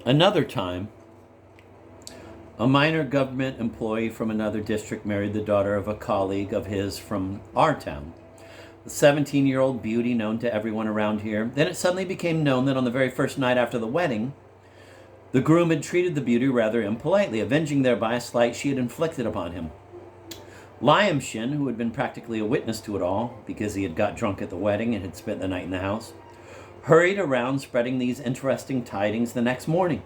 Another time, a minor government employee from another district married the daughter of a colleague of his from our town. The 17-year-old beauty known to everyone around here. Then it suddenly became known that on the very first night after the wedding, the groom had treated the beauty rather impolitely, avenging thereby a slight she had inflicted upon him. Lyamshin, who had been practically a witness to it all, because he had got drunk at the wedding and had spent the night in the house, hurried around spreading these interesting tidings the next morning.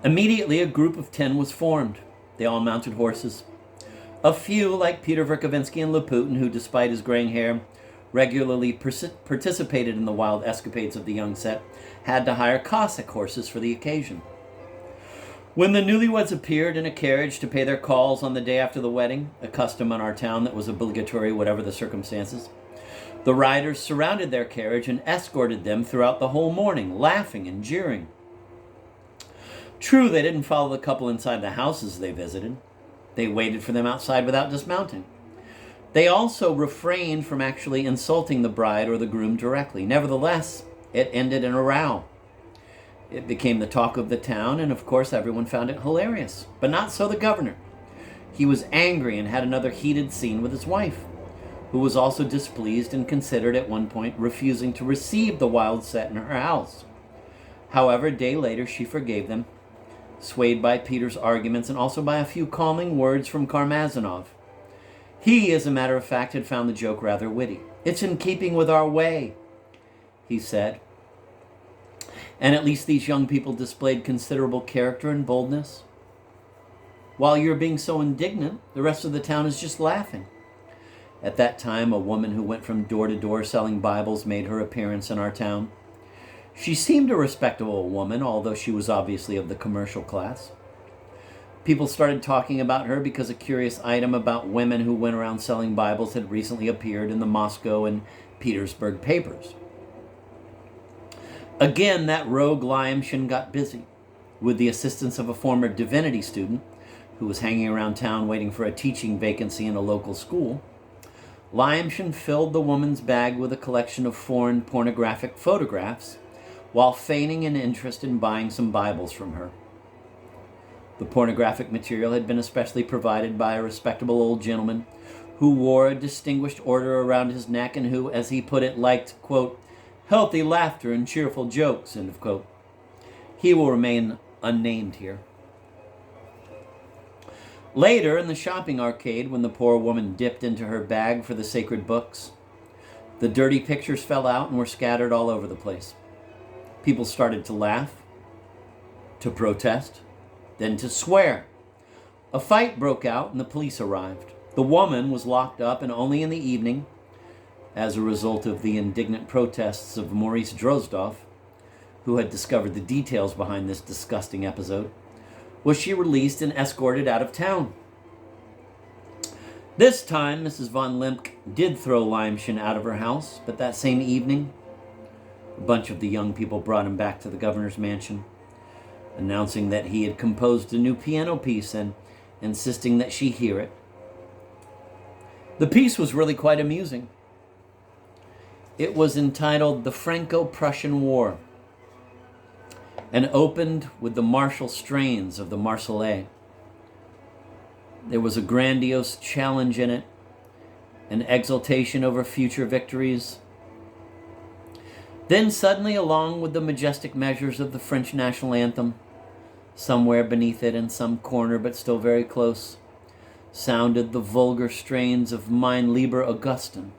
Immediately, a group of 10 was formed. They all mounted horses. A few, like Peter Verkovensky and Laputin, who, despite his graying hair, regularly participated in the wild escapades of the young set, had to hire Cossack horses for the occasion. When the newlyweds appeared in a carriage to pay their calls on the day after the wedding, a custom in our town that was obligatory whatever the circumstances, the riders surrounded their carriage and escorted them throughout the whole morning, laughing and jeering. True, they didn't follow the couple inside the houses they visited. They waited for them outside without dismounting. They also refrained from actually insulting the bride or the groom directly. Nevertheless, it ended in a row. It became the talk of the town, and of course everyone found it hilarious. But not so the governor. He was angry and had another heated scene with his wife, who was also displeased and considered at one point refusing to receive the wild set in her house. However, a day later she forgave them, swayed by Peter's arguments and also by a few calming words from Karmazinov. He, as a matter of fact, had found the joke rather witty. "It's in keeping with our way," he said. And at least these young people displayed considerable character and boldness. While you're being so indignant, the rest of the town is just laughing. At that time, a woman who went from door to door selling Bibles made her appearance in our town. She seemed a respectable woman, although she was obviously of the commercial class. People started talking about her because a curious item about women who went around selling Bibles had recently appeared in the Moscow and Petersburg papers. Again, that rogue Lyamshin got busy. With the assistance of a former divinity student who was hanging around town waiting for a teaching vacancy in a local school, Lyamshin filled the woman's bag with a collection of foreign pornographic photographs while feigning an interest in buying some Bibles from her. The pornographic material had been especially provided by a respectable old gentleman who wore a distinguished order around his neck and who, as he put it, liked, quote, "healthy laughter and cheerful jokes," end of quote. He will remain unnamed here. Later, in the shopping arcade, when the poor woman dipped into her bag for the sacred books, the dirty pictures fell out and were scattered all over the place. People started to laugh, to protest, then to swear. A fight broke out and the police arrived. The woman was locked up, and only in the evening, as a result of the indignant protests of Maurice Drozdov, who had discovered the details behind this disgusting episode, was she released and escorted out of town. This time, Mrs. von Limp did throw Lyamshin out of her house, but that same evening, a bunch of the young people brought him back to the governor's mansion, announcing that he had composed a new piano piece and insisting that she hear it. The piece was really quite amusing. It was entitled "The Franco-Prussian War" and opened with the martial strains of the Marseillaise. There was a grandiose challenge in it, an exultation over future victories. Then suddenly, along with the majestic measures of the French national anthem, somewhere beneath it in some corner but still very close, sounded the vulgar strains of Mein lieber Augustin.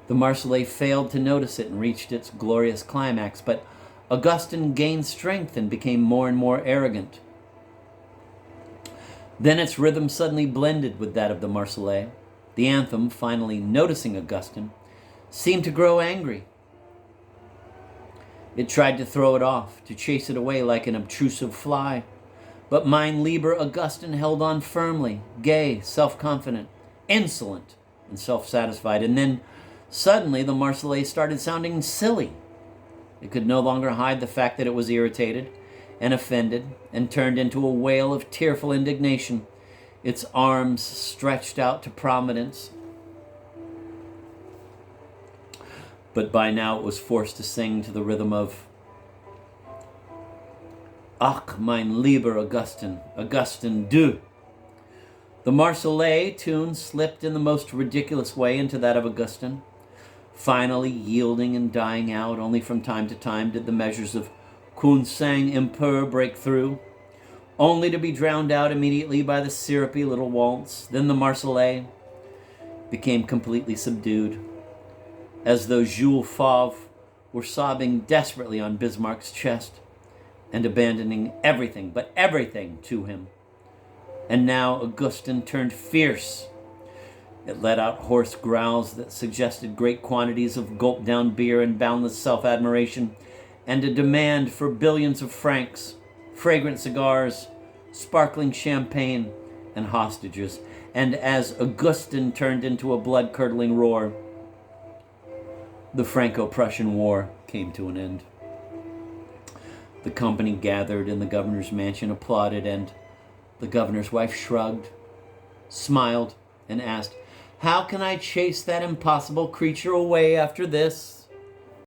The Marseillaise failed to notice it and reached its glorious climax, but Augustin gained strength and became more and more arrogant. Then its rhythm suddenly blended with that of the Marseillaise. The anthem, finally noticing Augustin, seemed to grow angry. It tried to throw it off, to chase it away like an obtrusive fly. But Mein lieber Augustin held on firmly, gay, self-confident, insolent, and self-satisfied. And then, suddenly, the Marseillaise started sounding silly. It could no longer hide the fact that it was irritated and offended and turned into a wail of tearful indignation, its arms stretched out to prominence. But by now it was forced to sing to the rhythm of Ach, mein lieber Augustin, Augustin du. The Marseillaise tune slipped in the most ridiculous way into that of Augustin, finally yielding and dying out. Only from time to time did the measures of Kun Sang Impur break through, only to be drowned out immediately by the syrupy little waltz. Then the Marseillaise became completely subdued, as though Jules Favre were sobbing desperately on Bismarck's chest and abandoning everything but everything to him. And now Augustin turned fierce. It let out hoarse growls that suggested great quantities of gulped-down beer and boundless self-admiration, and a demand for billions of francs, fragrant cigars, sparkling champagne, and hostages. And as Augustin turned into a blood-curdling roar, the Franco-Prussian War came to an end. The company gathered in the governor's mansion, applauded, and the governor's wife shrugged, smiled, and asked, "How can I chase that impossible creature away after this?"